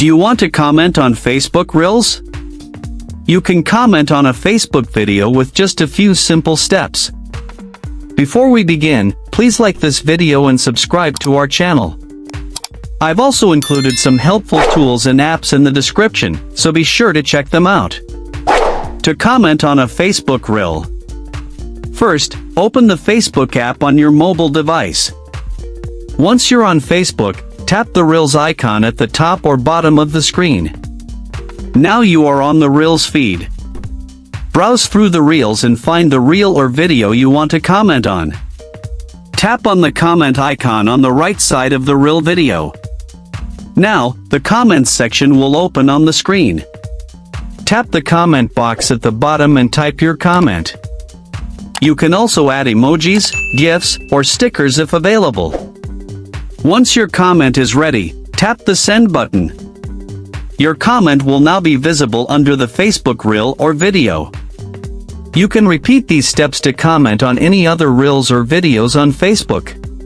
Do you want to comment on Facebook Reels? You can comment on a Facebook video with just a few simple steps. Before we begin, please like this video and subscribe to our channel. I've also included some helpful tools and apps in the description, so be sure to check them out. To comment on a Facebook Reel. First, open the Facebook app on your mobile device. Once you're on Facebook, tap the Reels icon at the top or bottom of the screen. Now you are on the Reels feed. Browse through the Reels and find the reel or video you want to comment on. Tap on the comment icon on the right side of the Reel video. Now, the comments section will open on the screen. Tap the comment box at the bottom and type your comment. You can also add emojis, GIFs, or stickers if available. Once your comment is ready, tap the send button. Your comment will now be visible under the Facebook Reel or video. You can repeat these steps to comment on any other Reels or videos on Facebook.